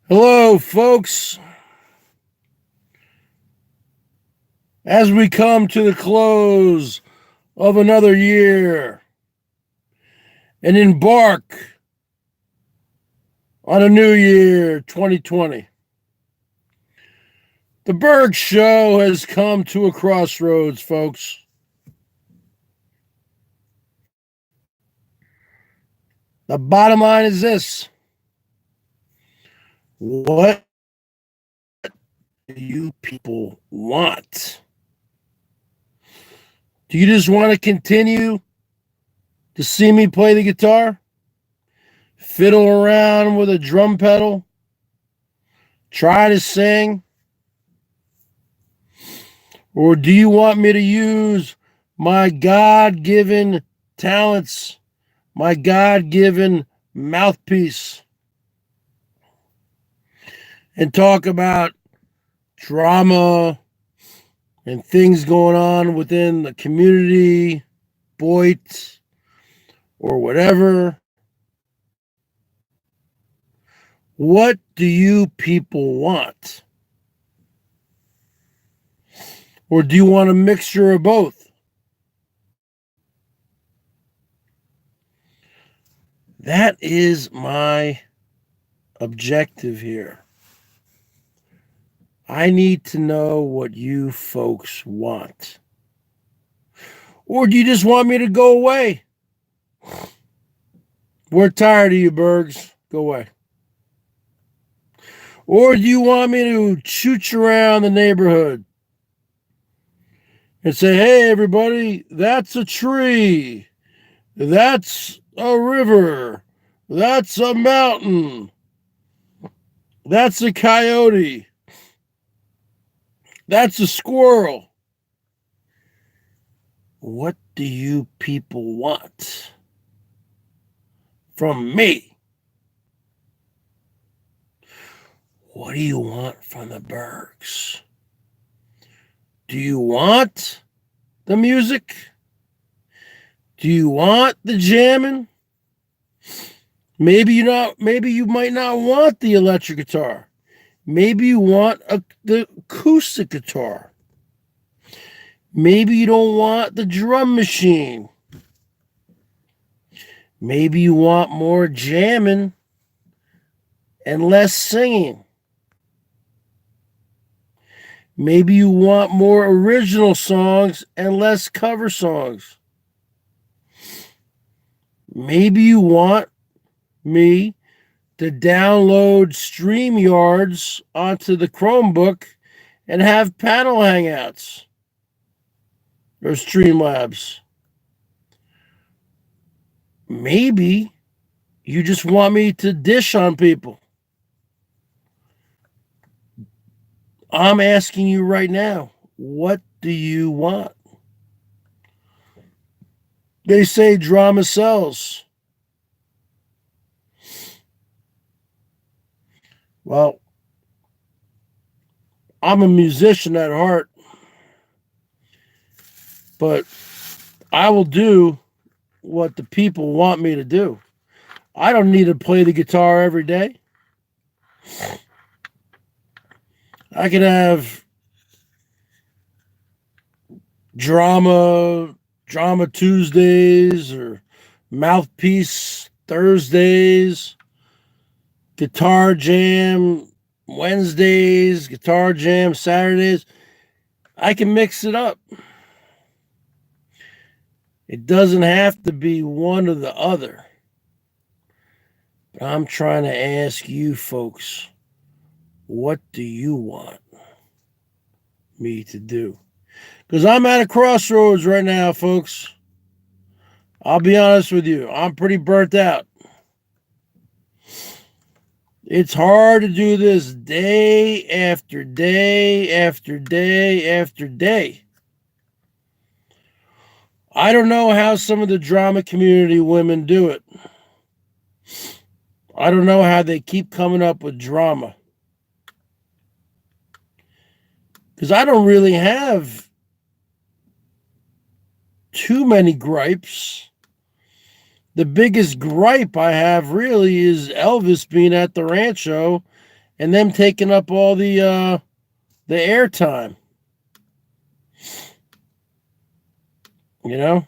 Hello, folks. As we come to the close of another year and embark on a new year, 2020, the BERGS Show has come to a crossroads, folks. The bottom line is this: what do you people want? Do you just want to continue to see me play the guitar, fiddle around with a drum pedal, try to sing? Or do you want me to use my God-given talents, my God-given mouthpiece, and talk about drama and things going on within the community, Boyd, or whatever? What do you people want? Or do you want a mixture of both? That is my objective here. I need to know what you folks want. Or do you just want me to go away? We're tired of you, Bergs. Go away. Or do you want me to chooch around the neighborhood and say, hey, everybody, that's a tree. That's a river. That's a mountain. That's a coyote. That's a squirrel. What do you people want from me? What do you want from the Bergs? Do you want the music? Do you want the jamming? Maybe you might not want the electric guitar. Maybe you want the acoustic guitar. Maybe you don't want the drum machine. Maybe you want more jamming and less singing. Maybe you want more original songs and less cover songs. Maybe you want me to download StreamYards onto the Chromebook and have panel hangouts or Streamlabs. Maybe you just want me to dish on people. I'm asking you right now, what do you want? They say drama sells. Well, I'm a musician at heart, but I will do what the people want me to do. I don't need to play the guitar every day. I can have drama Tuesdays or Mouthpiece Thursdays, guitar jam Wednesdays, guitar jam Saturdays. I can mix it up. It doesn't have to be one or the other. But I'm trying to ask you folks, what do you want me to do? Because I'm at a crossroads right now, folks. I'll be honest with you. I'm pretty burnt out. It's hard to do this day after day after day after day. I don't know how some of the drama community women do it. I don't know how they keep coming up with drama. Because I don't really have too many gripes. The biggest gripe I have really is Elvis being at the Rancho and them taking up all the airtime. You know?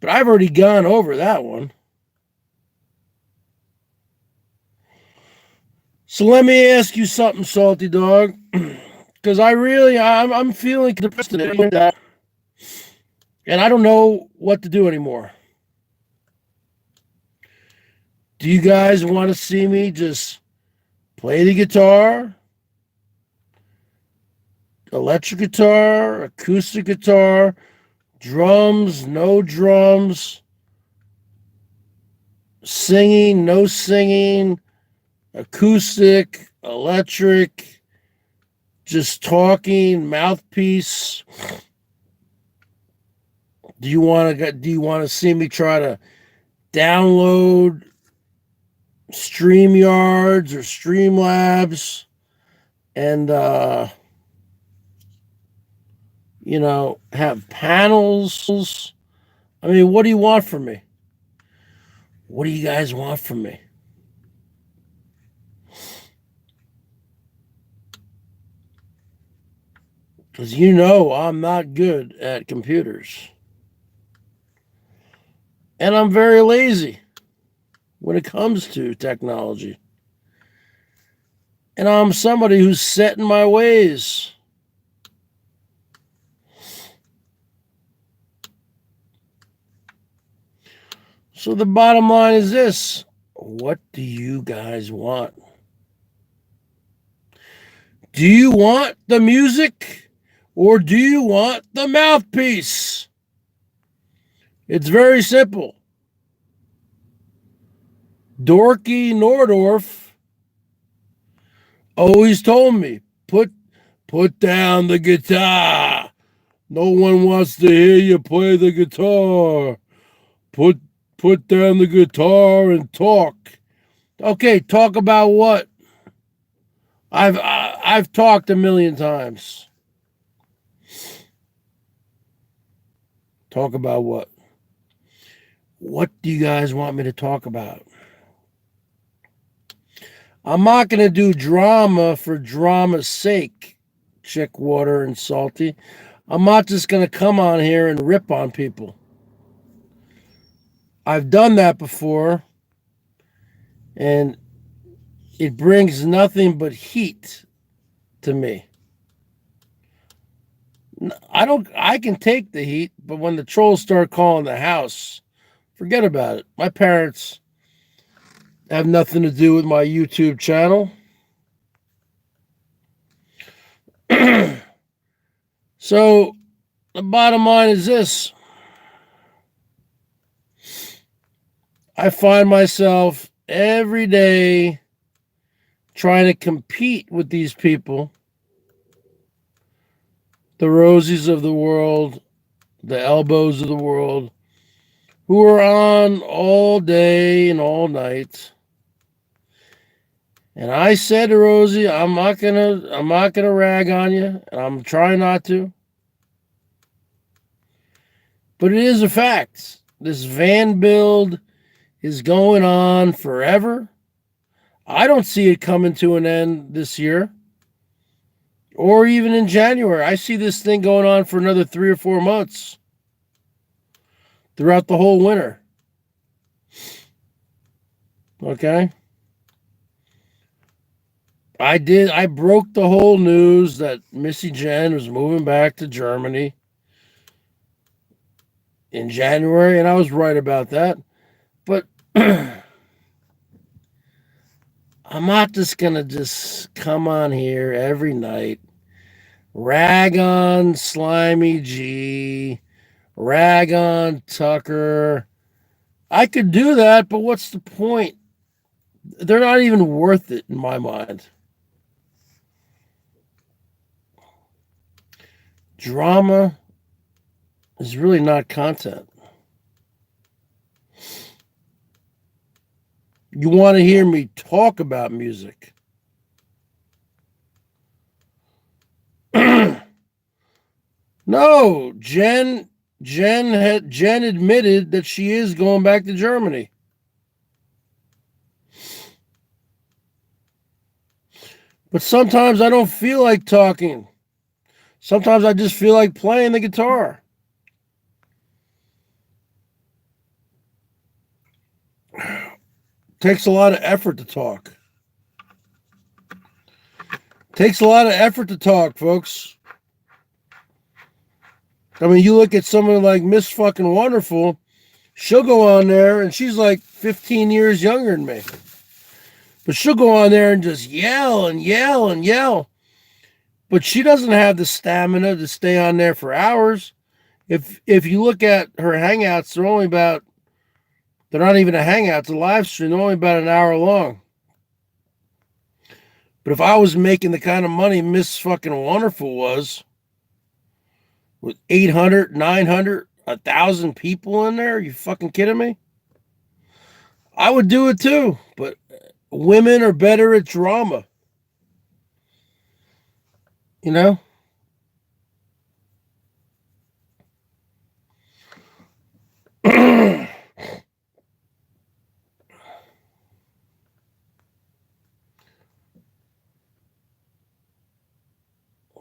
But I've already gone over that one. So let me ask you something, Salty Dog. Because I'm feeling depressed today. And I don't know what to do anymore. Do you guys want to see me just play the guitar? Electric guitar, acoustic guitar, drums, no drums, singing, no singing, acoustic, electric, just talking, mouthpiece. Do you want to see me try to download StreamYards or Streamlabs and have panels? I mean, what do you want from me? What do you guys want from me? Because I'm not good at computers. And I'm very lazy when it comes to technology. And I'm somebody who's set in my ways. So the bottom line is this. What do you guys want? Do you want the music or do you want the mouthpiece? It's very simple. Dorky Nordorf always told me, put down the guitar. No one wants to hear you play the guitar. Put down the guitar and talk. Okay, talk about what? I've talked a million times. Talk about what? What do you guys want me to talk about? I'm not going to do drama for drama's sake, Chickwater and Salty. I'm not just going to come on here and rip on people. I've done that before, and it brings nothing but heat to me. I can take the heat, but when the trolls start calling the house, forget about it. My parents have nothing to do with my YouTube channel. So the bottom line is this. I find myself every day trying to compete with these people, the Rosies of the world, the Elbows of the world, who are on all day and all night. And I said to Rosie, I'm not gonna rag on you, and I'm trying not to. But it is a fact. This van build is going on forever. I don't see it coming to an end this year. Or even in January. I see this thing going on for another 3 or 4 months. Throughout the whole winter. Okay? I broke the whole news that Missy Jen was moving back to Germany in January, and I was right about that. But I'm not just going to just come on here every night, rag on Slimy G, rag on Tucker. I could do that, but what's the point? They're not even worth it in my mind. Drama is really not content. You want to hear me talk about music. No, Jen admitted that she is going back to Germany. But sometimes I don't feel like talking. Sometimes I just feel like playing the guitar. Takes a lot of effort to talk. Takes a lot of effort to talk, folks. I mean, you look at someone like Miss Fucking Wonderful, she'll go on there and she's like 15 years younger than me. But she'll go on there and just yell and yell and yell. But she doesn't have the stamina to stay on there for hours. If you look at her hangouts, they're not even a hangout, it's a live stream. They're only about an hour long. But if I was making the kind of money Miss Fucking Wonderful was, with 800, 900, 1,000 people in there, are you fucking kidding me? I would do it too, but women are better at drama. You know?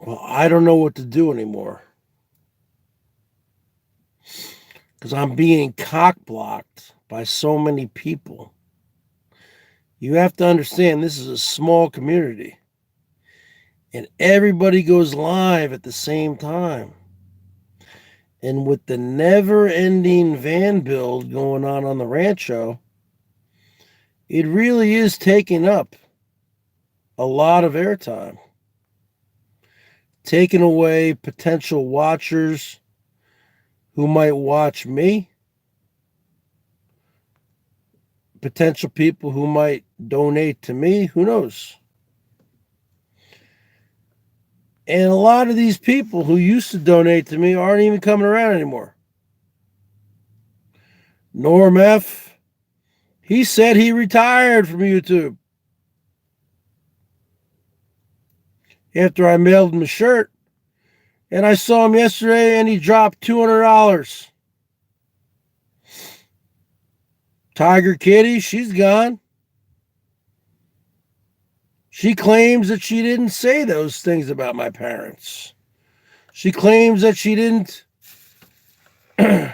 Well, I don't know what to do anymore. Because I'm being cock-blocked by so many people. You have to understand this is a small community. And everybody goes live at the same time. And with the never-ending van build going on the rancho, it really is taking up a lot of airtime. Taking away potential watchers who might watch me. Potential people who might donate to me. Who knows? And a lot of these people who used to donate to me aren't even coming around anymore. Norm F., he said he retired from YouTube. After I mailed him a shirt, and I saw him yesterday and he dropped $200. Tiger Kitty, she's gone. She claims that she didn't say those things about my parents. She claims that she didn't do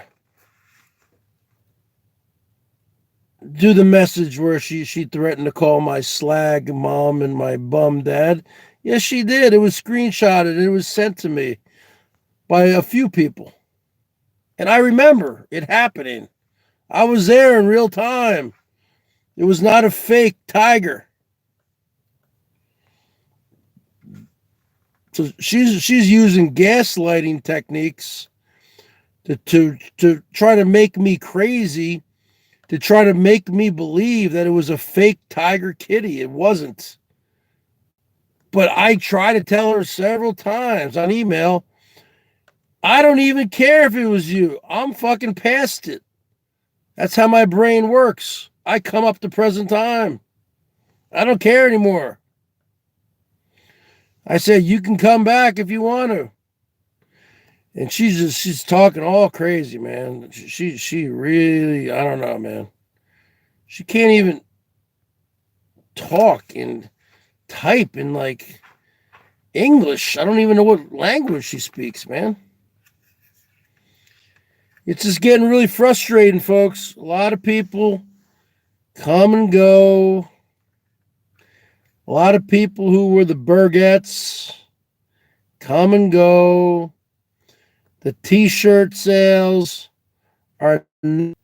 the message where she threatened to call my slag mom and my bum dad. Yes, she did. It was screenshotted and it was sent to me by a few people. And I remember it happening. I was there in real time. It was not a fake tiger. So she's using gaslighting techniques to try to make me crazy, to try to make me believe that it was a fake Tiger Kitty. It wasn't. But I tried to tell her several times on email, I don't even care if it was you. I'm fucking past it. That's how my brain works. I come up to present time. I don't care anymore. I said, you can come back if you want to. And she's talking all crazy, man. She really, I don't know, man. She can't even talk and type in like English. I don't even know what language she speaks, man. It's just getting really frustrating, folks. A lot of people come and go. A lot of people who were the Bergettes come and go. The t-shirt sales are this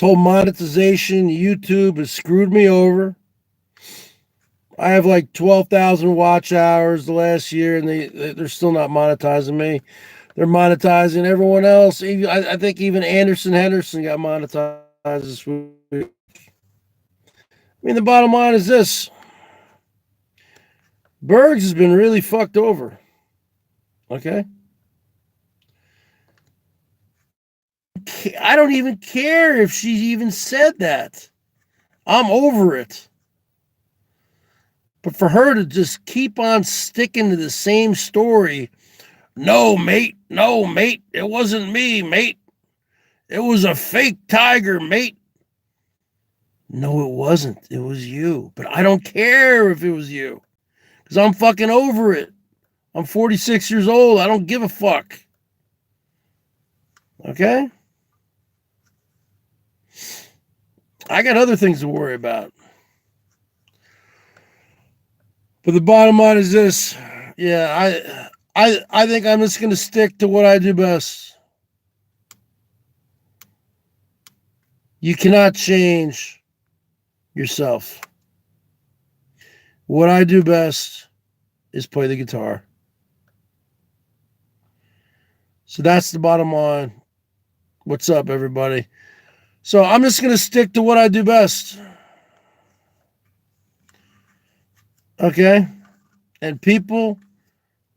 whole monetization. YouTube has screwed me over. I have like 12,000 watch hours the last year, and they're still not monetizing me. They're monetizing everyone else. I think even Anderson Henderson got monetized this week. I mean, the bottom line is this. Bergs has been really fucked over. Okay? I don't even care if she even said that. I'm over it. But for her to just keep on sticking to the same story, no, mate, it wasn't me, mate. It was a fake tiger, mate. No, it wasn't. It was you. But I don't care if it was you because I'm fucking over it. I'm 46 years old. I don't give a fuck. Okay? I got other things to worry about. But the bottom line is this. Yeah, I think I'm just going to stick to what I do best. You cannot change yourself. What I do best is play the guitar. So that's the bottom line. What's up, everybody? So I'm just going to stick to what I do best. Okay? And people,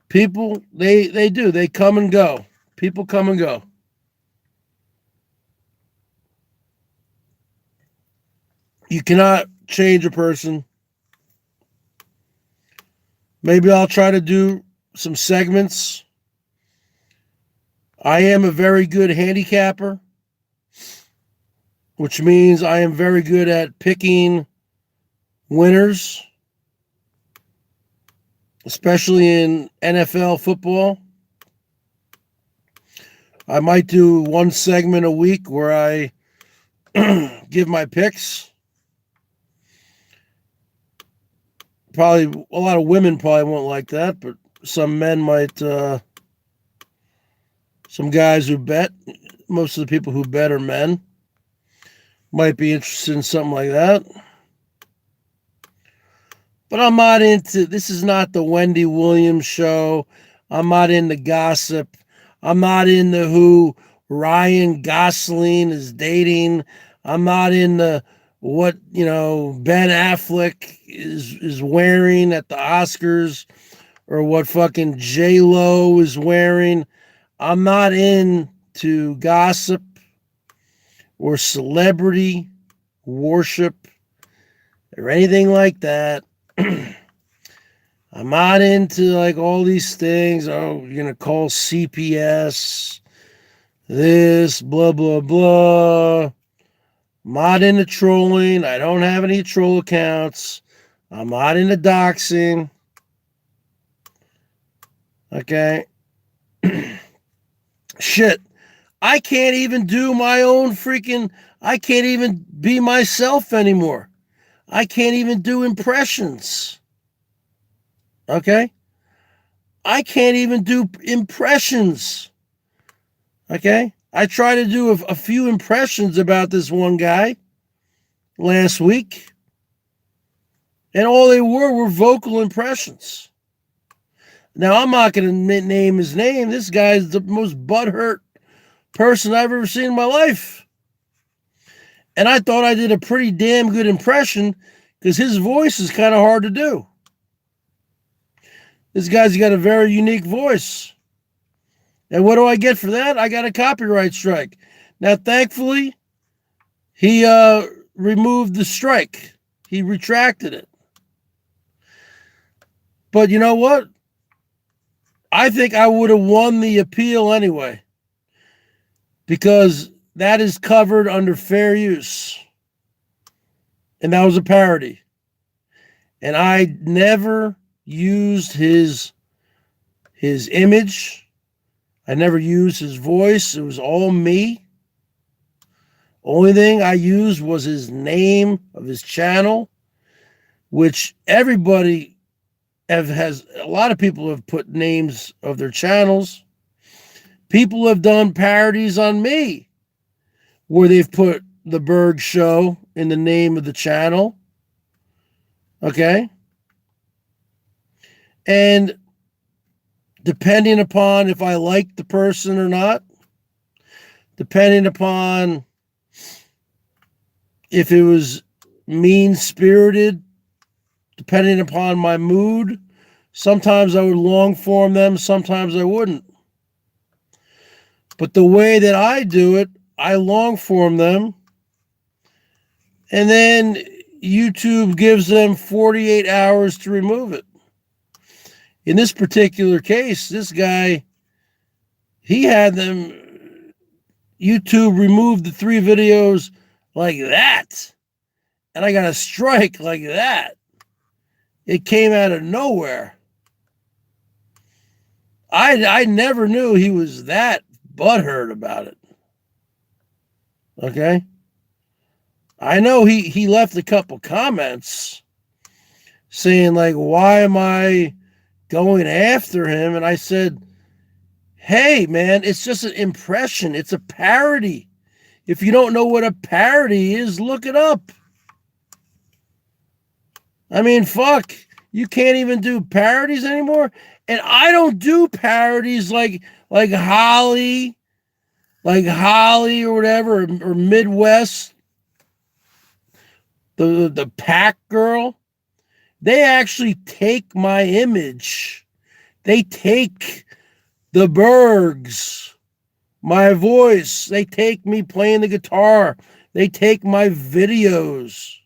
they do. They come and go. People come and go. You cannot change a person. Maybe I'll try to do some segments. I am a very good handicapper, which means I am very good at picking winners, especially in NFL football. I might do one segment a week where I give my picks. Probably a lot of women probably won't like that, but some men might. Some guys who bet, most of the people who bet are men, might be interested in something like that. But I'm not into, this is not the Wendy Williams show. I'm not into gossip. I'm not into who Ryan Gosling is dating. I'm not into what, Ben Affleck is wearing at the Oscars or what fucking J-Lo is wearing. I'm not into gossip or celebrity worship or anything like that. I'm not into like all these things. Oh, you're going to call CPS, this, blah, blah, blah. I'm not into trolling. I don't have any troll accounts. I'm not into doxing. Okay. Shit. I can't even do my own freaking, I can't even be myself anymore. I can't even do impressions. Okay? I can't even do impressions. Okay? I tried to do a few impressions about this one guy last week, and all they were vocal impressions. Now, I'm not going to name his name. This guy's the most butthurt person I've ever seen in my life. And I thought I did a pretty damn good impression because his voice is kind of hard to do. This guy's got a very unique voice. And what do I get for that? I got a copyright strike. Now, thankfully, he removed the strike. He retracted it. But you know what? I think I would have won the appeal anyway, because that is covered under fair use. And that was a parody. And I never used his image. I never used his voice. It was all me. Only thing I used was his name of his channel, which everybody has, a lot of people have put names of their channels. People have done parodies on me where they've put the BERGS Show in the name of the channel. Okay? And depending upon if I like the person or not, depending upon if it was mean-spirited, depending upon my mood, Sometimes I would long form them, sometimes I wouldn't. But the way that I do it, I long form them, and then YouTube gives them 48 hours to remove it. In this particular case, this guy, he had them, YouTube removed the 3 videos like that. And I got a strike like that. It came out of nowhere. I never knew he was that butthurt about it. Okay? I know he left a couple comments saying, like, why am I going after him? And I said, hey, man, it's just an impression. It's a parody. If you don't know what a parody is, look it up. I mean, fuck. You can't even do parodies anymore. And I don't do parodies like Holly or whatever, or Midwest, the Pack Girl. They actually take my image. They take the BERGS, my voice. They take me playing the guitar. They take my videos.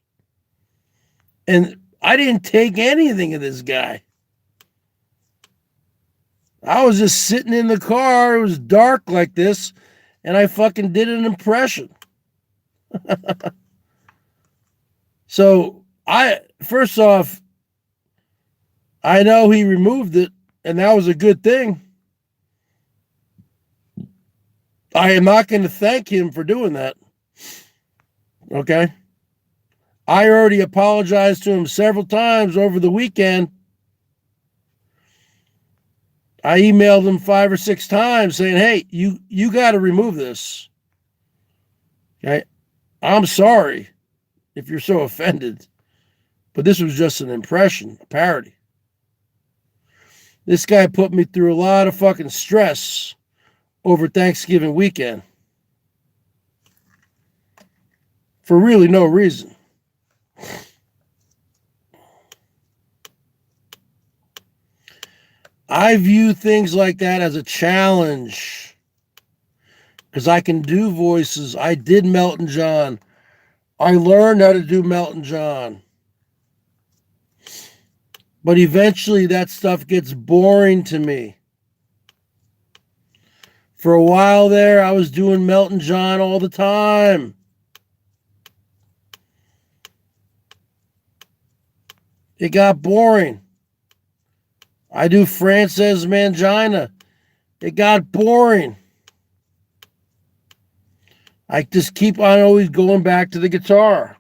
And I didn't take anything of this guy. I was just sitting in the car. It was dark like this, and I fucking did an impression. So first off, I know he removed it, and that was a good thing. I am not going to thank him for doing that. Okay? I already apologized to him several times over the weekend. I emailed him 5 or 6 times saying, hey, you got to remove this. Okay? I'm sorry if you're so offended, but this was just an impression, a parody. This guy put me through a lot of fucking stress over Thanksgiving weekend for really no reason. I view things like that as a challenge because I can do voices. I did Melton John. I learned how to do Melton John. But eventually that stuff gets boring to me. For a while there, I was doing Melton John all the time. It got boring. I do Frances Mangina. It got boring. I just keep on always going back to the guitar.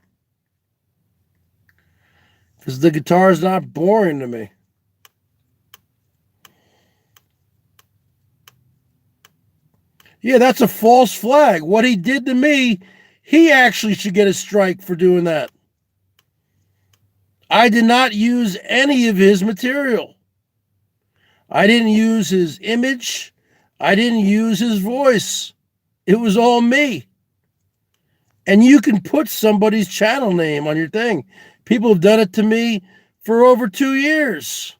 Because the guitar is not boring to me. Yeah, that's a false flag. What he did to me, he actually should get a strike for doing that. I did not use any of his material. I didn't use his image. I didn't use his voice. It was all me. And you can put somebody's channel name on your thing. People have done it to me for over 2 years.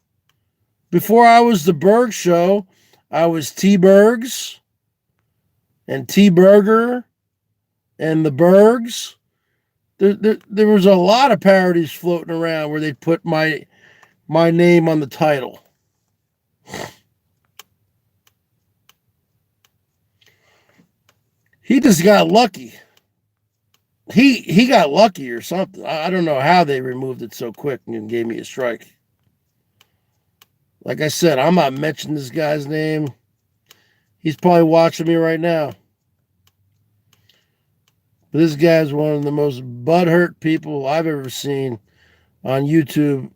Before I was the BERGS Show, I was T-Bergs and T-Burger and the BERGS. There was a lot of parodies floating around where they'd put my name on the title. He just got lucky. He got lucky or something. I don't know how they removed it so quick and gave me a strike. Like I said, I'm not mentioning this guy's name. He's probably watching me right now. But this guy's one of the most butthurt people I've ever seen on YouTube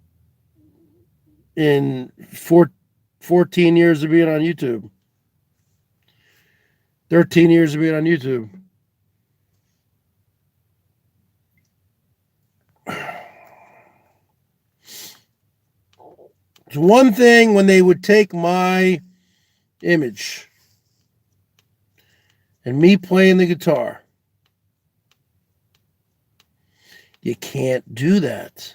in 14 years of being on YouTube. 13 years of being on YouTube. It's one thing when they would take my image and me playing the guitar. You can't do that.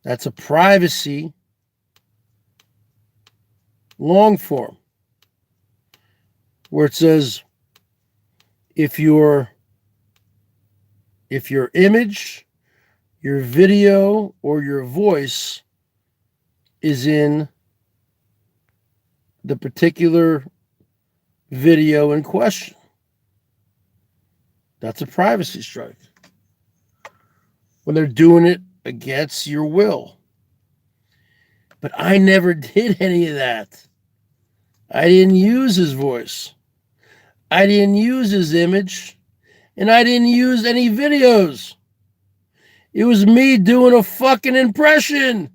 That's a privacy long form, where it says if your image, your video, or your voice is in the particular video in question, that's a privacy strike. When they're doing it against your will. But I never did any of that. I didn't use his voice. I didn't use his image. And I didn't use any videos. It was me doing a fucking impression.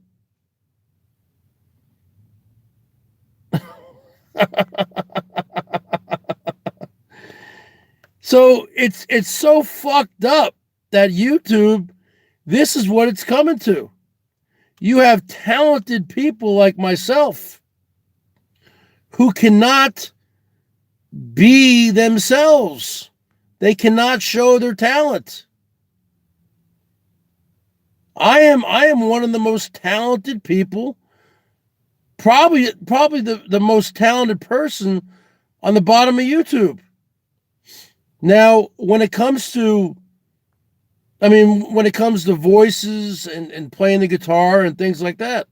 So it's so fucked up that YouTube, this is what it's coming to. You have talented people like myself who cannot be themselves. They cannot show their talent. I am one of the most talented people, probably the most talented person on the bottom of YouTube. Now, when it comes to voices and playing the guitar and things like that,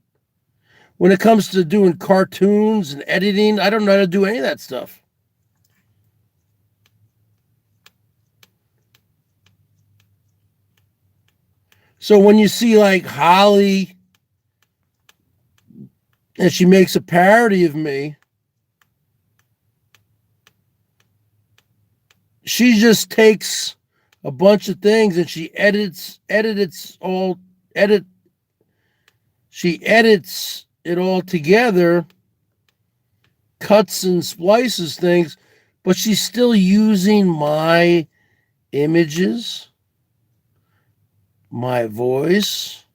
when it comes to doing cartoons and editing, I don't know how to do any of that stuff. So when you see like Holly and she makes a parody of me, she just takes a bunch of things and she edits it all together, cuts and splices things, but she's still using my images, my voice,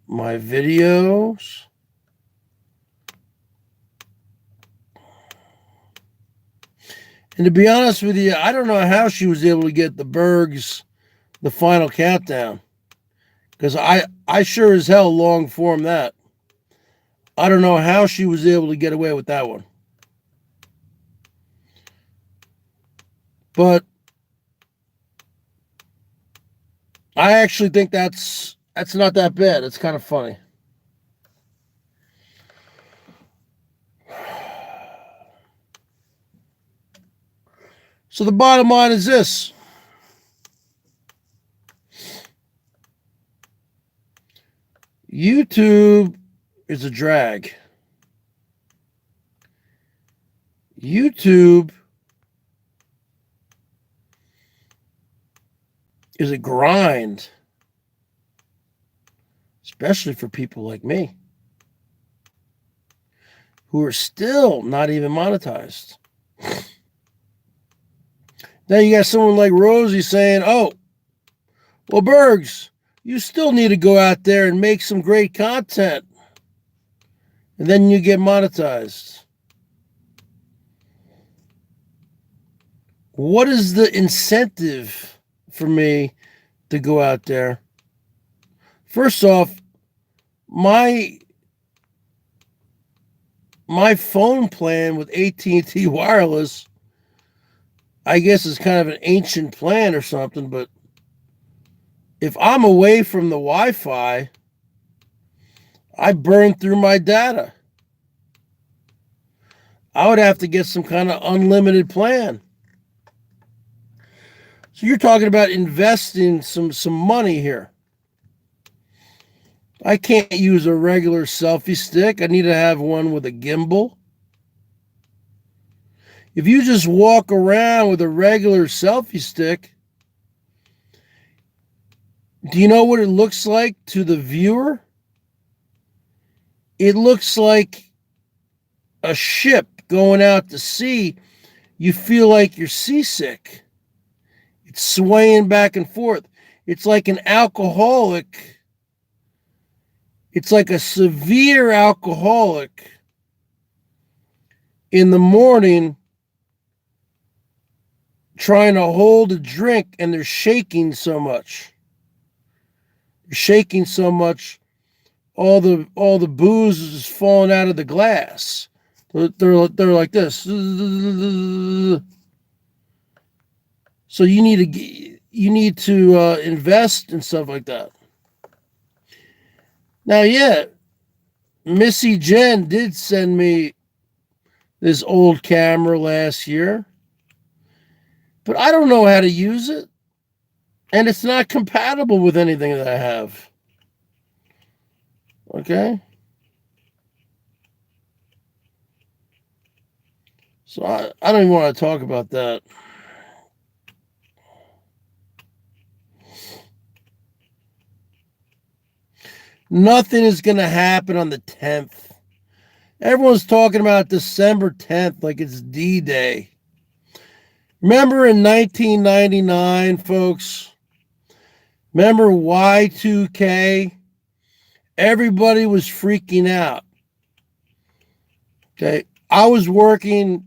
my videos. And to be honest with you, I don't know how she was able to get the BERGS, the final countdown. Because I sure as hell long form that. I don't know how she was able to get away with that one. But I actually think that's not that bad. It's kind of funny. So the bottom line is this. YouTube is a drag. YouTube is a grind, especially for people like me who are still not even monetized. Now you got someone like Rosie saying, oh, well, Bergs, you still need to go out there and make some great content. And then you get monetized. What is the incentive for me to go out there? First off, my phone plan with AT&T Wireless, I guess, is kind of an ancient plan or something, but if I'm away from the Wi-Fi, I burn through my data. I would have to get some kind of unlimited plan. So you're talking about investing some money here. I can't use a regular selfie stick. I need to have one with a gimbal. If you just walk around with a regular selfie stick, do you know what it looks like to the viewer? It looks like a ship going out to sea. You feel like you're seasick. It's swaying back and forth. It's like an alcoholic. It's like a severe alcoholic in the morning trying to hold a drink and they're shaking so much. You're shaking so much, all the booze is falling out of the glass. They're like this. So you need to invest in stuff like that. Now, yeah, Missy Jen did send me this old camera last year, but I don't know how to use it, and it's not compatible with anything that I have. Okay? So I don't even want to talk about that. Nothing is going to happen on the 10th. Everyone's talking about December 10th like it's D-Day. Remember in 1999, folks? Remember Y2K? Everybody was freaking out. Okay, I was working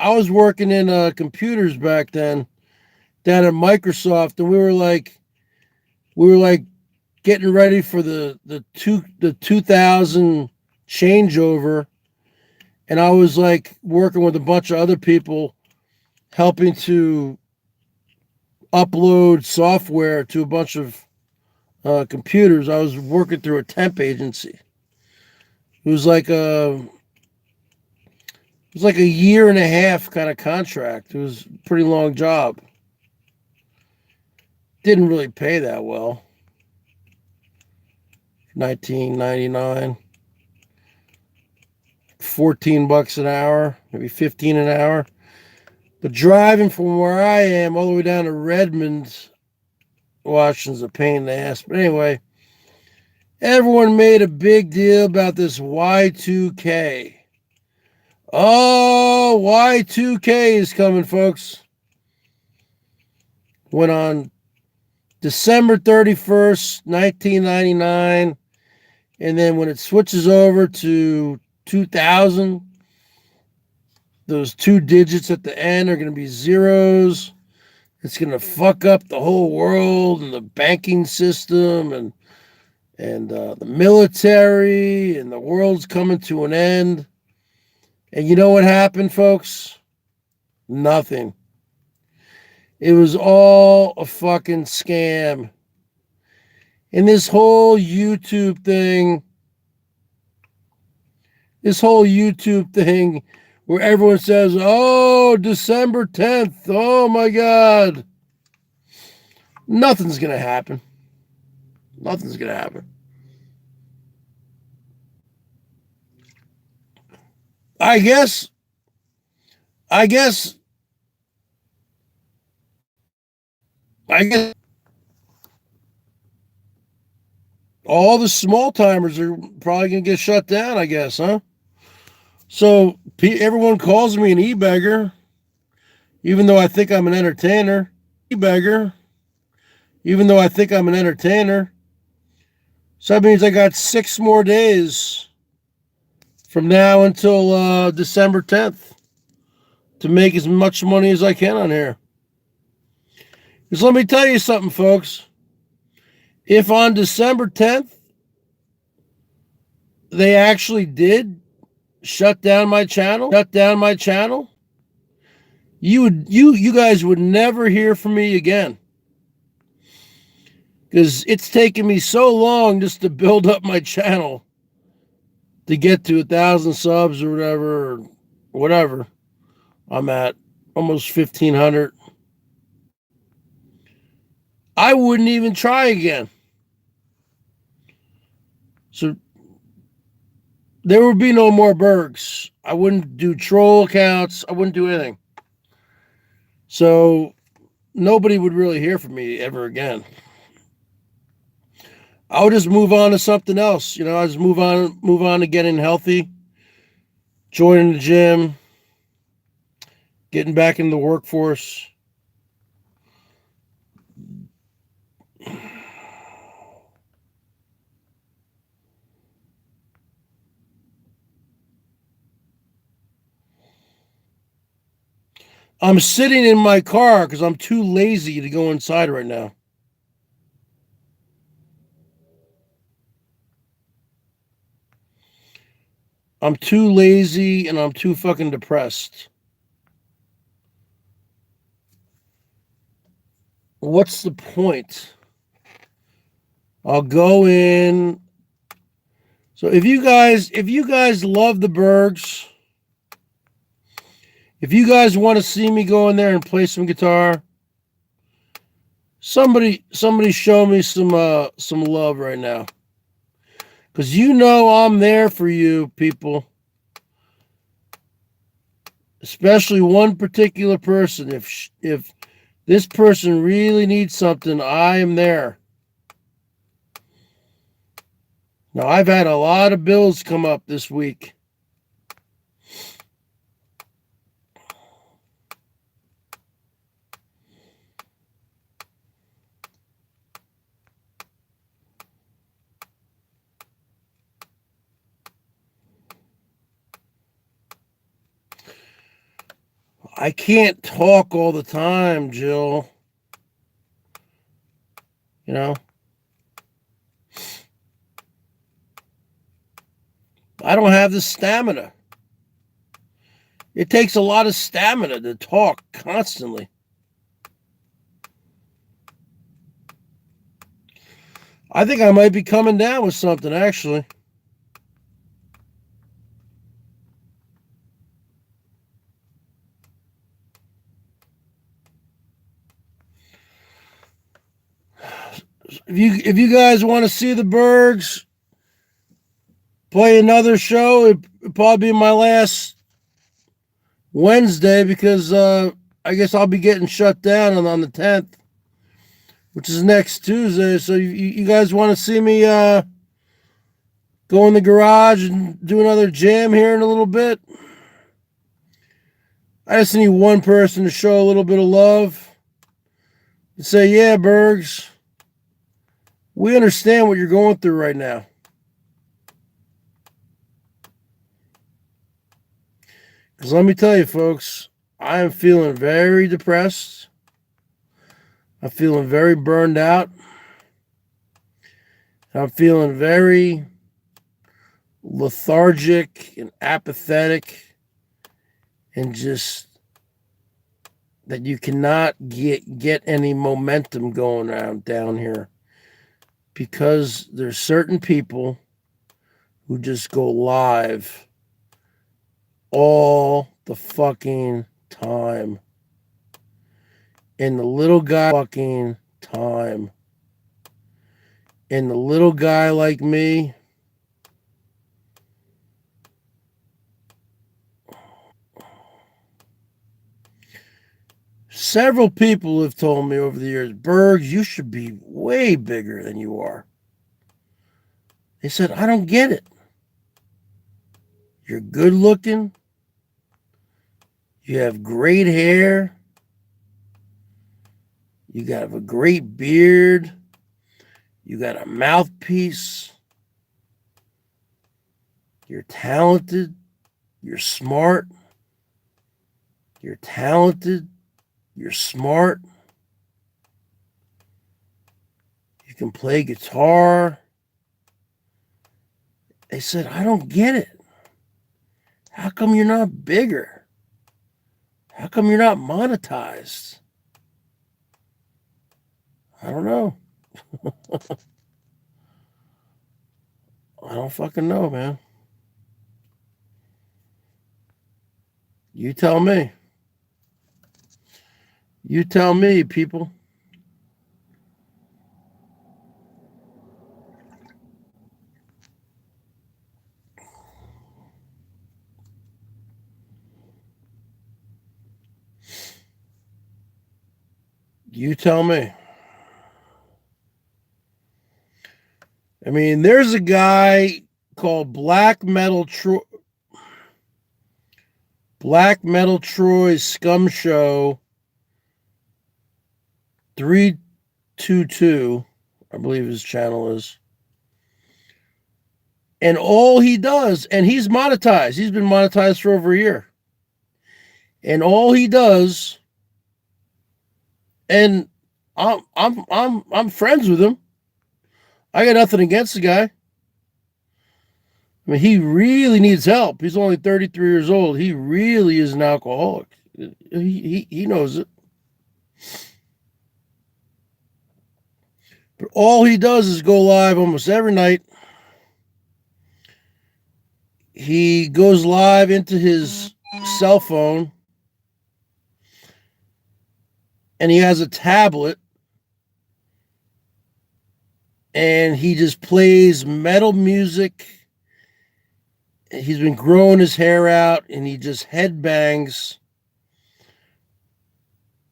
in computers back then down at Microsoft, and we were like getting ready for the 2000 changeover, and I was like working with a bunch of other people helping to upload software to a bunch of computers. I was working through a temp agency. It was like a year and a half kind of contract. It was a pretty long job. Didn't really pay that well. 1999, $14 an hour, maybe 15 an hour. But driving from where I am all the way down to Redmond, Washington's a pain in the ass. But anyway, everyone made a big deal about this Y2K. Oh, Y2K is coming, folks. Went on December 31st, 1999. And then when it switches over to 2000, those two digits at the end are going to be zeros. It's going to fuck up the whole world and the banking system and the military, and the world's coming to an end. And you know what happened, folks? Nothing. It was all a fucking scam. And this whole YouTube thing where everyone says, oh, December 10th, oh my God. Nothing's going to happen. Nothing's going to happen. I guess all the small timers are probably going to get shut down, I guess, huh? So everyone calls me an e-beggar, even though I think I'm an entertainer. So that means I got 6 more days from now until December 10th to make as much money as I can on here. Because let me tell you something, folks. If on December 10th they actually did shut down my channel, you guys would never hear from me again. Because it's taken me so long just to build up my channel to get to 1,000 subs or whatever. I'm at almost 1,500. I wouldn't even try again. So there would be no more Bergs. I wouldn't do troll accounts. I wouldn't do anything. So nobody would really hear from me ever again. I would just move on to something else. You know, I just move on to getting healthy, joining the gym, getting back into the workforce. I'm sitting in my car because I'm too lazy to go inside right now. I'm too lazy and I'm too fucking depressed. What's the point? I'll go in. So if you guys love the Bergs, if you guys want to see me go in there and play some guitar, somebody show me some love right now. Cuz you know I'm there for you people. Especially one particular person. If this person really needs something, I am there. Now, I've had a lot of bills come up this week. I can't talk all the time, Jill. You know? I don't have the stamina. It takes a lot of stamina to talk constantly. I think I might be coming down with something, actually. If you guys want to see the Bergs play another show, it'll probably be my last Wednesday because I guess I'll be getting shut down on the 10th, which is next Tuesday. So you guys want to see me go in the garage and do another jam here in a little bit? I just need one person to show a little bit of love and say, yeah, Bergs, we understand what you're going through right now. Because let me tell you, folks, I am feeling very depressed. I'm feeling very burned out. I'm feeling very lethargic and apathetic and just that you cannot get any momentum going around down here because there's certain people who just go live all the fucking time. And the little guy fucking time. And the little guy like me, several people have told me over the years, Bergs, you should be way bigger than you are. They said, I don't get it. You're good looking. You have great hair. You got a great beard. You got a mouthpiece. You're talented. You're smart. You're talented. You're smart. You can play guitar. They said, I don't get it. How come you're not bigger? How come you're not monetized? I don't know. I don't fucking know, man. You tell me. You tell me, people. You tell me. I mean, there's a guy called Black Metal Troy's Scum Show 322, I believe his channel is. And all he does, and he's monetized. He's been monetized for over a year. And all he does, and I'm friends with him. I got nothing against the guy. I I mean, he really needs help. He's only 33 years old. He really is an alcoholic. He knows it. But all he does is go live almost every night. He goes live into his cell phone, and he has a tablet, and he just plays metal music. He's been growing his hair out, and he just headbangs,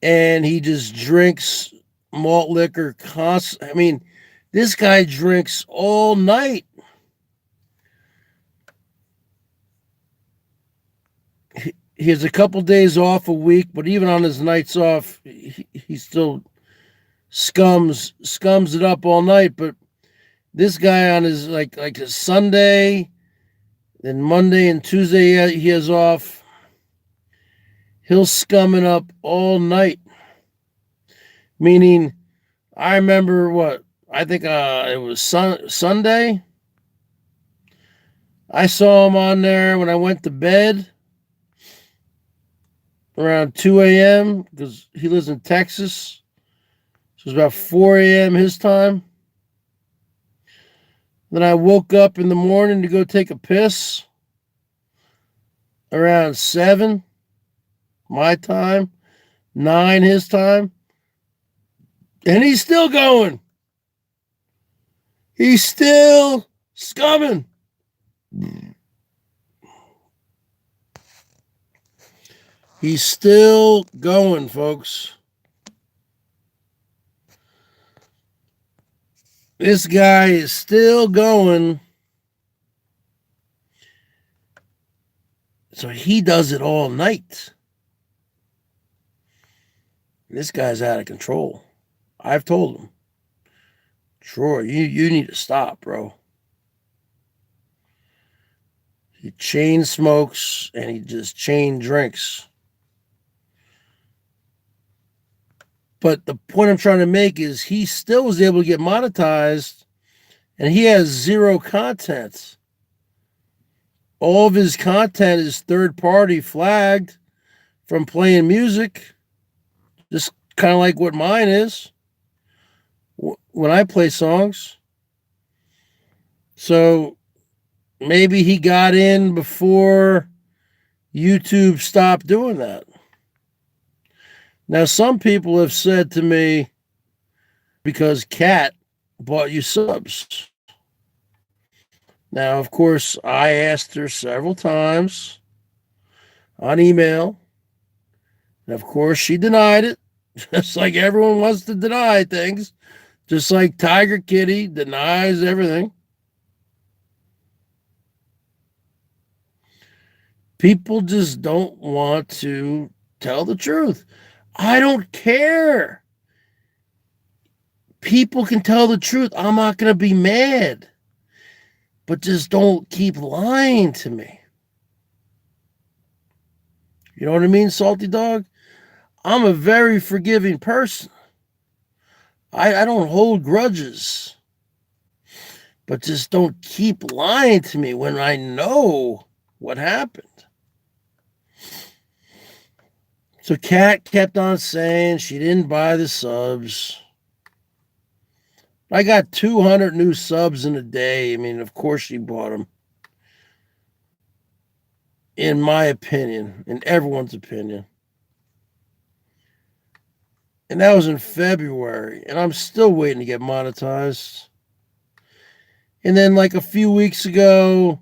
and he just drinks malt liquor constantly. I mean, this guy drinks all night. He has a couple days off a week, but even on his nights off, he still scums it up all night. But this guy on his like his Sunday, then Monday and Tuesday he has off, he'll scum it up all night. Meaning, I remember I think it was Sunday. I saw him on there when I went to bed around 2 a.m. because he lives in Texas. So it was about 4 a.m. his time. Then I woke up in the morning to go take a piss around 7 my time, 9 his time. And he's still going. He's still scumming. He's still going, folks. This guy is still going. So he does it all night. This guy's out of control. I've told him, Troy, you need to stop, bro. He chain smokes and he just chain drinks. But the point I'm trying to make is he still was able to get monetized, and he has zero content. All of his content is third-party flagged from playing music, just kind of like what mine is when I play songs. So maybe he got in before YouTube stopped doing that. Now, some people have said to me, because Kat bought you subs. Now, of course, I asked her several times on email. And of course, she denied it, just like everyone wants to deny things, just like Tiger Kitty denies everything. People just don't want to tell the truth. I don't care. People can tell the truth. I'm not going to be mad. But just don't keep lying to me. You know what I mean, Salty Dog? I'm a very forgiving person. I don't hold grudges. But just don't keep lying to me when I know what happened. So Kat kept on saying she didn't buy the subs. I got 200 new subs in a day. I mean, of course she bought them. In my opinion, in everyone's opinion. And that was in February. And I'm still waiting to get monetized. And then like a few weeks ago,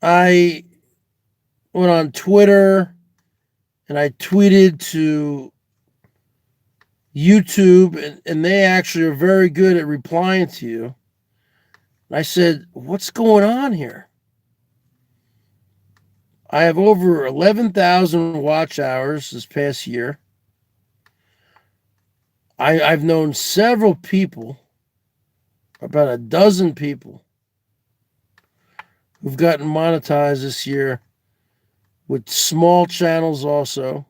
I went on Twitter and I tweeted to YouTube, and they actually are very good at replying to you. And I said, what's going on here? I have over 11,000 watch hours this past year. I've known several people, about a dozen people, who've gotten monetized this year with small channels also,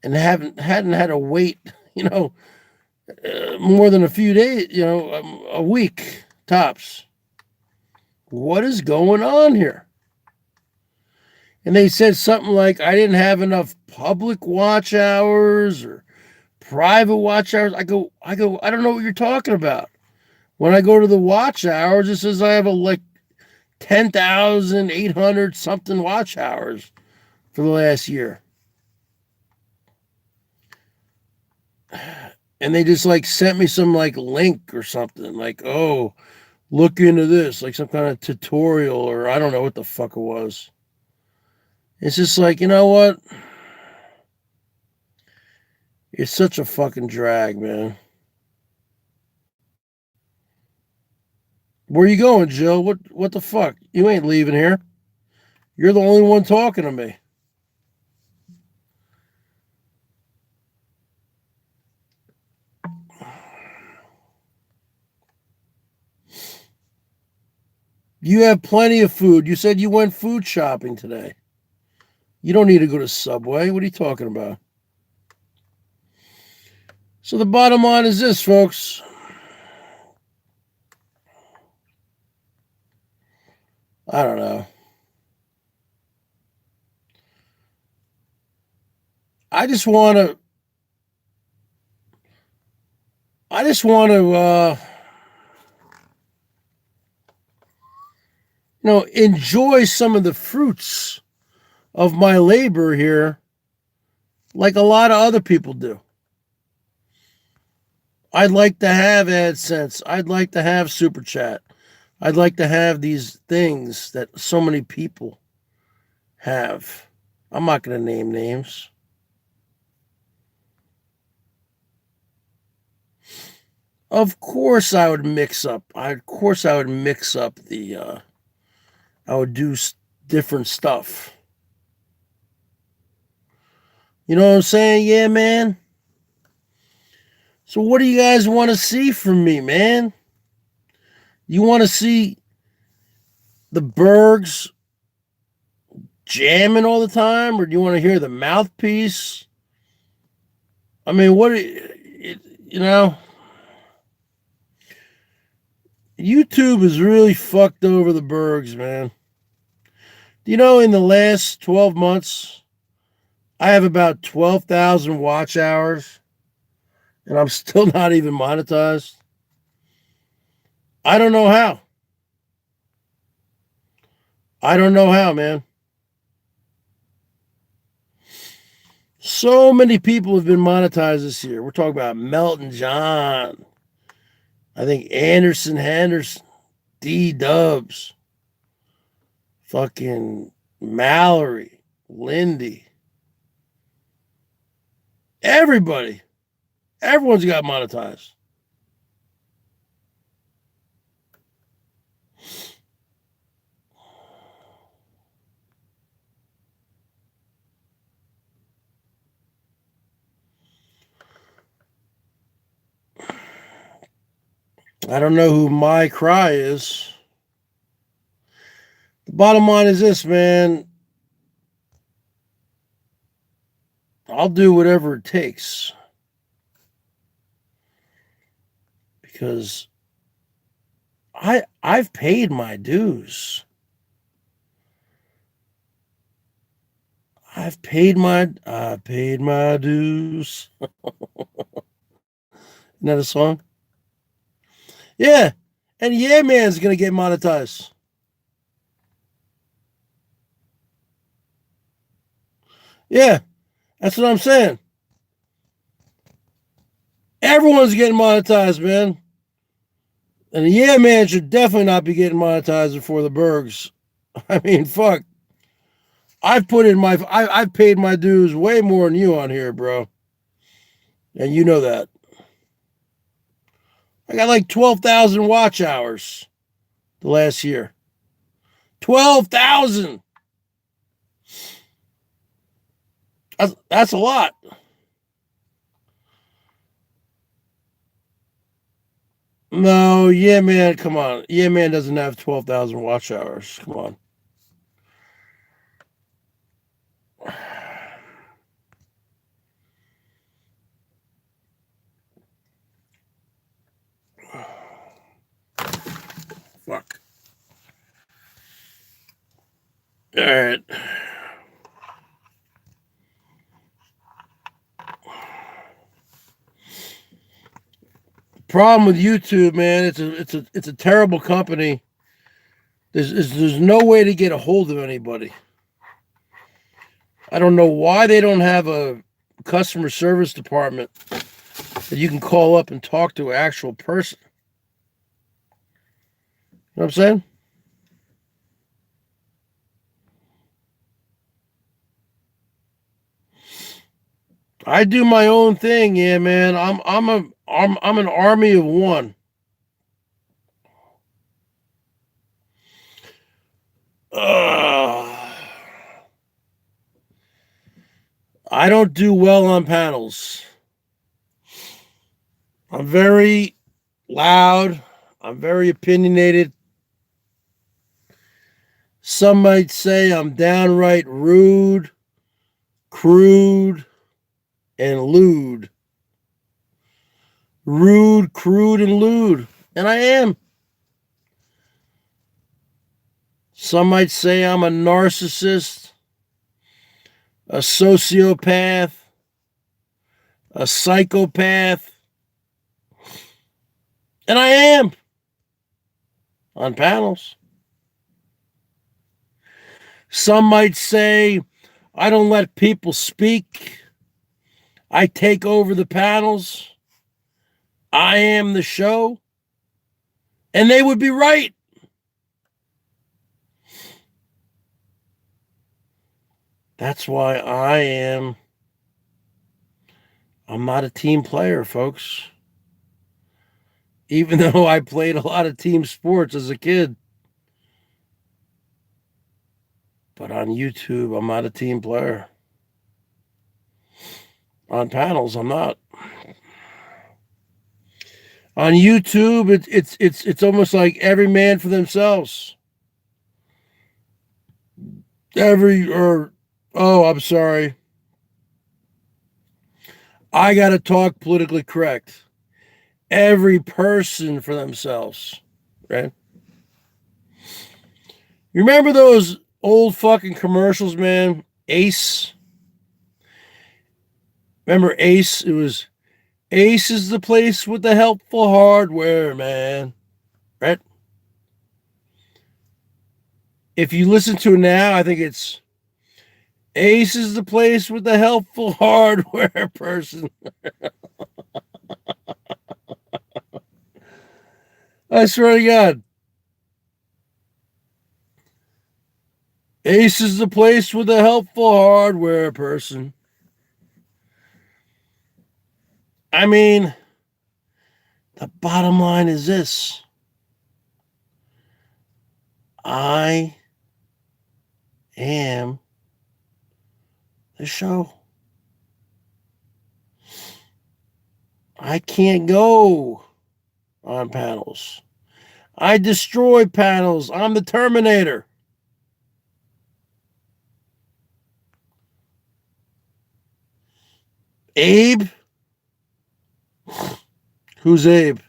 and hadn't had to wait, more than a few days, a week tops. What is going on here? And they said something like, I didn't have enough public watch hours or private watch hours. I go, I don't know what you're talking about. When I go to the watch hours, it says I have like 10,800 something watch hours for the last year. And they just like sent me some like link or something like, oh, look into this, like some kind of tutorial, or I don't know what the fuck it was. It's just like, you know what? It's such a fucking drag, man. Where you going, Jill? What the fuck? You ain't leaving here. You're the only one talking to me. You have plenty of food. You said you went food shopping today. You don't need to go to Subway. What are you talking about? So the bottom line is this, folks. I don't know. I just want to enjoy some of the fruits of my labor here like a lot of other people do. I'd like to have AdSense. I'd like to have Super Chat. I'd like to have these things that so many people have. I'm not going to name names. Of course I would mix up. I would do different stuff. You know what I'm saying? Yeah, man. So what do you guys want to see from me, man? You want to see the Bergs jamming all the time, or do you want to hear the Mouthpiece? I mean, YouTube has really fucked over the Bergs, man. You know, in the last 12 months, I have about 12,000 watch hours, and I'm still not even monetized. I don't know how. I don't know how, man. So many people have been monetized this year. We're talking about Melton John. I think Anderson Henderson, D-Dubs, fucking Mallory, Lindy. Everybody. Everyone's got monetized. I don't know who My Cry is. The bottom line is this, man. I'll do whatever it takes. Because I've paid my dues. I paid my dues. Isn't that a song? Yeah. And Yeah Man's gonna get monetized. Yeah, that's what I'm saying. Everyone's getting monetized, man. And Yeah Man should definitely not be getting monetized before the Bergs. I mean, fuck. I've paid my dues way more than you on here, bro. And you know that. I got like 12,000 watch hours the last year. 12,000. That's a lot. No, Yeah Man, come on. Yeah Man doesn't have 12,000 watch hours. Come on. All right. Problem with YouTube, man, it's a terrible company. There's no way to get a hold of anybody. I don't know why they don't have a customer service department that you can call up and talk to an actual person. You know what I'm saying? I do my own thing, yeah, man. I'm an army of one. I don't do well on panels. I'm very loud. I'm very opinionated. Some might say I'm downright rude, crude, and lewd. Rude, crude, and lewd. And I am. Some might say I'm a narcissist, a sociopath, a psychopath. And I am on panels. Some might say I don't let people speak. I take over the panels. I am the show. And they would be right. That's why I'm not a team player, folks. Even though I played a lot of team sports as a kid. But on YouTube, I'm not a team player. On panels, I'm not. On YouTube, it's almost like every man for themselves. I'm sorry. I got to talk politically correct. Every person for themselves, right? You remember those old fucking commercials, man? Ace. Remember Ace? It was Ace is the place with the helpful hardware, man. Right? If you listen to it now, I think it's Ace is the place with the helpful hardware person. I swear to God. Ace is the place with the helpful hardware person. I mean, the bottom line is this. I am the show. I can't go on panels. I destroy panels. I'm the Terminator. Abe? Who's Abe?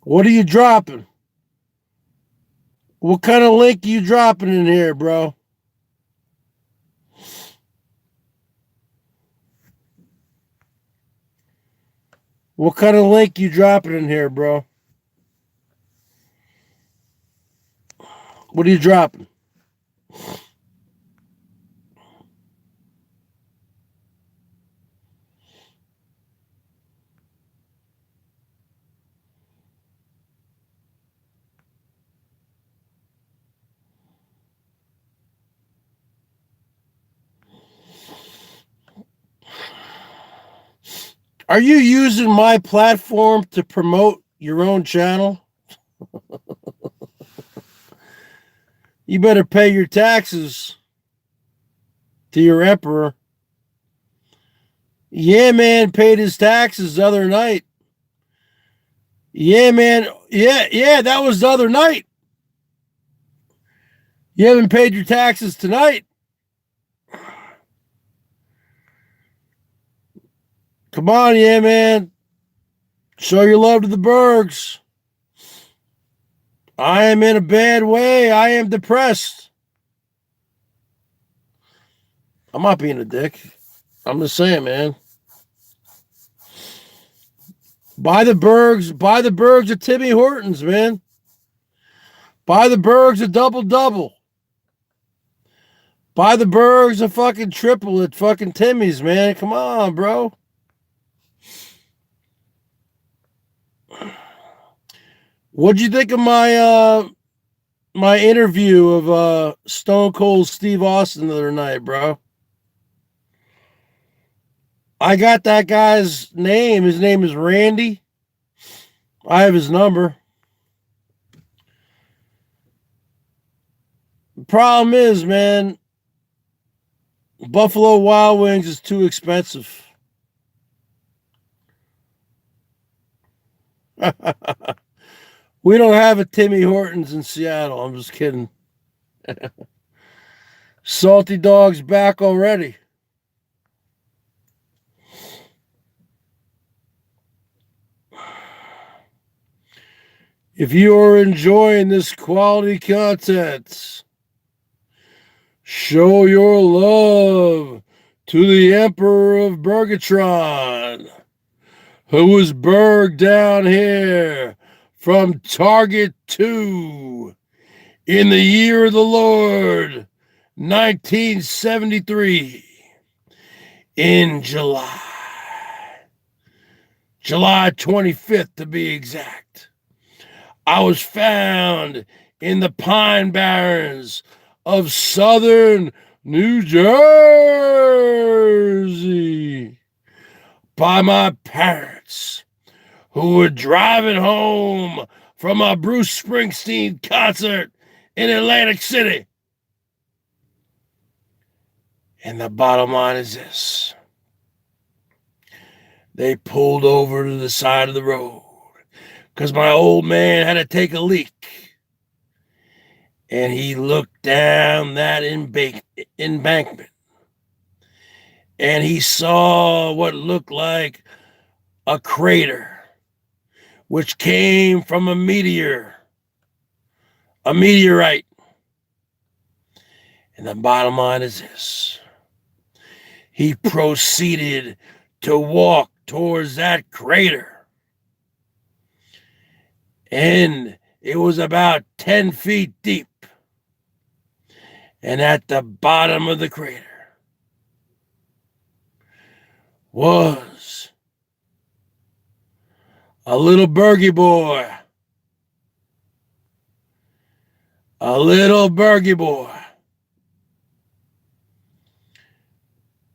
What are you dropping? What kind of link are you dropping in here, bro? What kind of link you dropping in here, bro? What are you dropping? Are you using my platform to promote your own channel? You better pay your taxes to your emperor. Yeah, man, paid his taxes the other night. Yeah, man. Yeah, that was the other night. You haven't paid your taxes tonight. Come on, yeah, man. Show your love to the Bergs. I am in a bad way. I am depressed. I'm not being a dick. I'm just saying, man. Buy the Bergs at Timmy Hortons, man. Buy the Bergs a double-double. Buy the Bergs a fucking triple at fucking Timmy's, man. Come on, bro. What'd you think of my interview of Stone Cold Steve Austin the other night, bro? I got that guy's name. His name is Randy. I have his number. The problem is, man, Buffalo Wild Wings is too expensive. We don't have a Timmy Hortons in Seattle. I'm just kidding. Salty Dog's back already. If you are enjoying this quality content, show your love to the Emperor of Bergatron, who was burged down here from Target 2 in the year of the Lord, 1973, in July 25th to be exact. I was found in the Pine Barrens of southern New Jersey by my parents, who were driving home from a Bruce Springsteen concert in Atlantic City. And the bottom line is this. They pulled over to the side of the road because my old man had to take a leak. And he looked down that embankment. And he saw what looked like a crater, which came from a meteorite. And the bottom line is this. He proceeded to walk towards that crater. And it was about 10 feet deep. And at the bottom of the crater was a little Bergie boy. A little Bergie boy.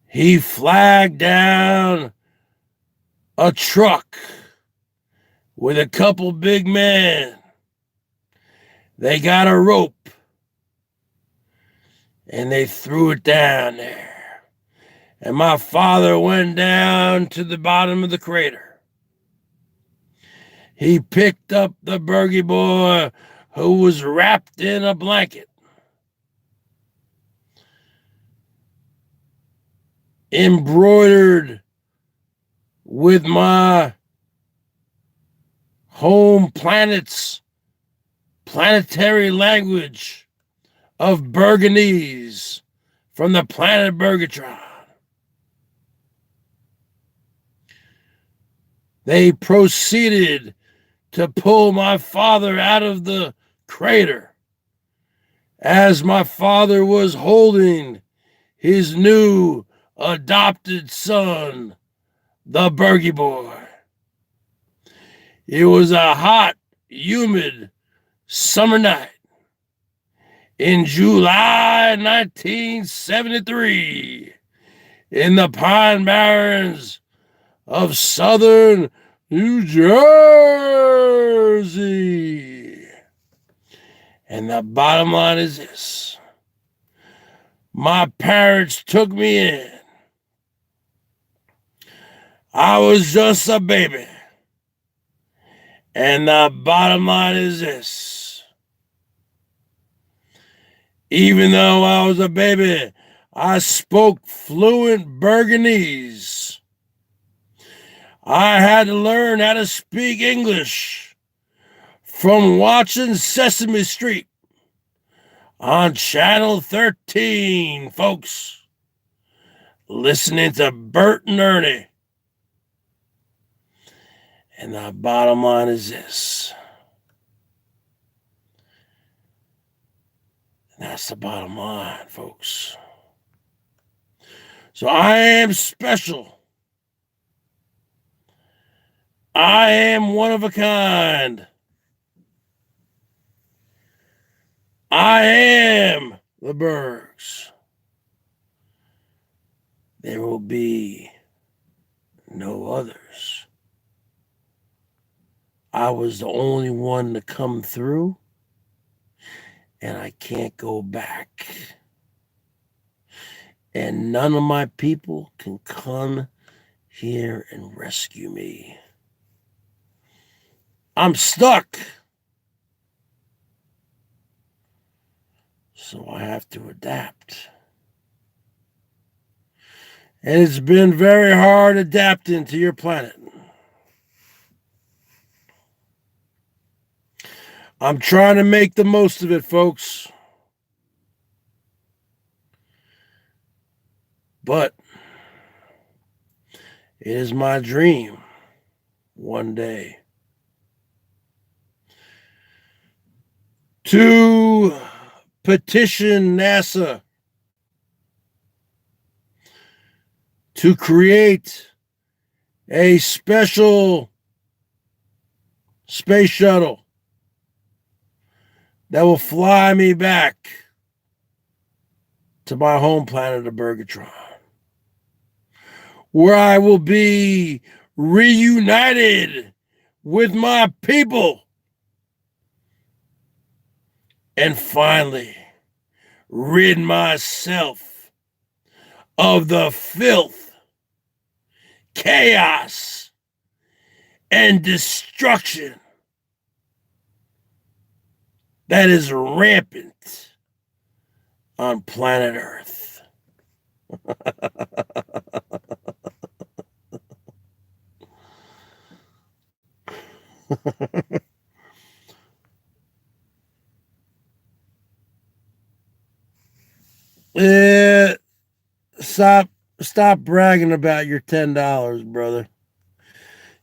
He flagged down a truck with a couple big men. They got a rope and they threw it down there. And my father went down to the bottom of the crater. He picked up the Bergie boy who was wrapped in a blanket, embroidered with my home planet's planetary language of Bergenese from the planet Bergatron. They proceeded to pull my father out of the crater as my father was holding his new adopted son, the Bergie boy. It was a hot, humid summer night in July 1973 in the Pine Barrens of southern New Jersey. And the bottom line is this. My parents took me in. I was just a baby. And the bottom line is this. Even though I was a baby, I spoke fluent Bergenese. I had to learn how to speak English from watching Sesame Street on Channel 13, folks. Listening to Bert and Ernie. And the bottom line is this. And that's the bottom line, folks. So I am special. I am one of a kind. I am the Bergs. There will be no others. I was the only one to come through, and I can't go back. And none of my people can come here and rescue me. I'm stuck. So I have to adapt. And it's been very hard adapting to your planet. I'm trying to make the most of it, folks. But it is my dream one day to petition NASA to create a special space shuttle that will fly me back to my home planet of Bergatron, where I will be reunited with my people and finally rid myself of the filth, chaos, and destruction that is rampant on planet Earth. Stop bragging about your $10, brother.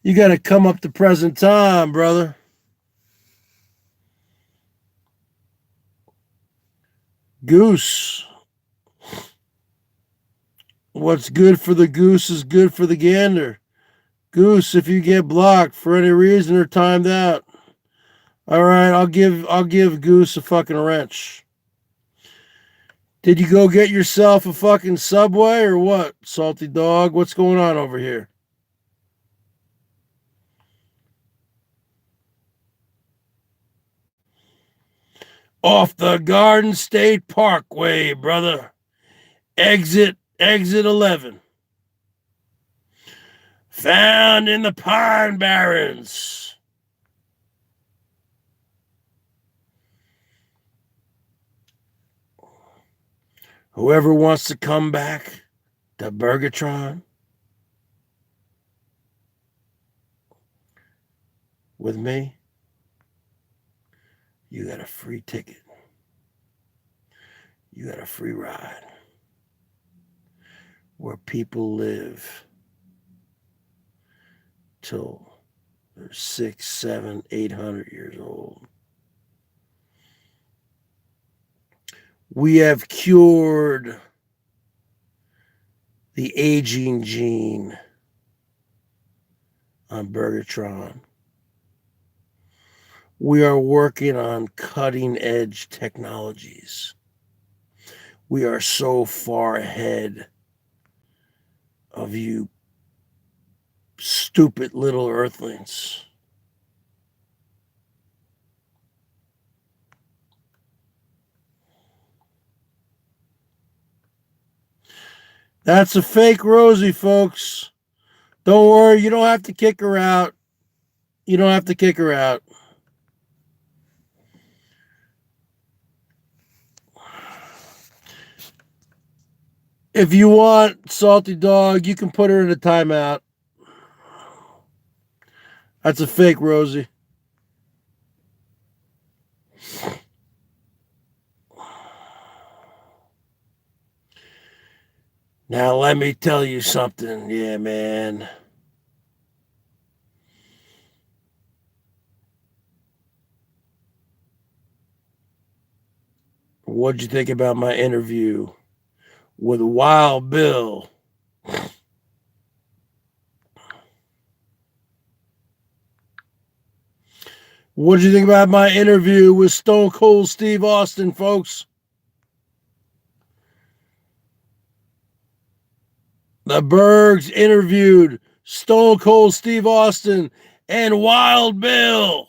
You got to come up to present time, brother. Goose. What's good for the goose is good for the gander. Goose, if you get blocked for any reason or timed out, all right, I'll give Goose a fucking wrench. Did you go get yourself a fucking Subway or what, salty dog? What's going on over here? Off the Garden State Parkway, brother. Exit 11. Found in the Pine Barrens. Whoever wants to come back to Bergatron with me, you got a free ticket. You got a free ride where people live till they're 600, 700, 800 years old. We have cured the aging gene on Bergatron. We are working on cutting edge technologies. We are so far ahead of you stupid little earthlings. That's a fake Rosie, folks. Don't worry, you don't have to kick her out. You don't have to kick her out. If you want, salty dog, you can put her in a timeout. That's a fake, Rosie. Now, let me tell you something. Yeah, man. What'd you think about my interview with Wild Bill? What'd you think about my interview with Stone Cold Steve Austin, folks? The Bergs interviewed Stone Cold Steve Austin and Wild Bill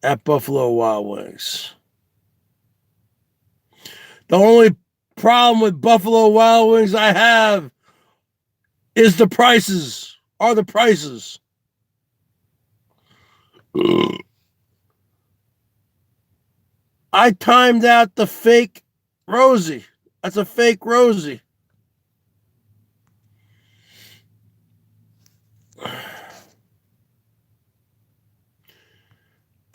at Buffalo Wild Wings. The only problem with Buffalo Wild Wings I have is the prices. Are the prices. I timed out the fake Rosie. That's a fake Rosie.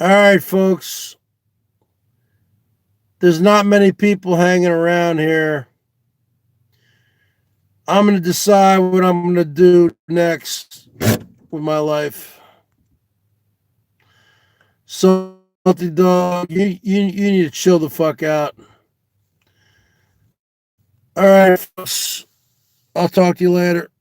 All right, folks. There's not many people hanging around here. I'm going to decide what I'm going to do next with my life. Salty dog, you need to chill the fuck out. All right, folks. I'll talk to you later.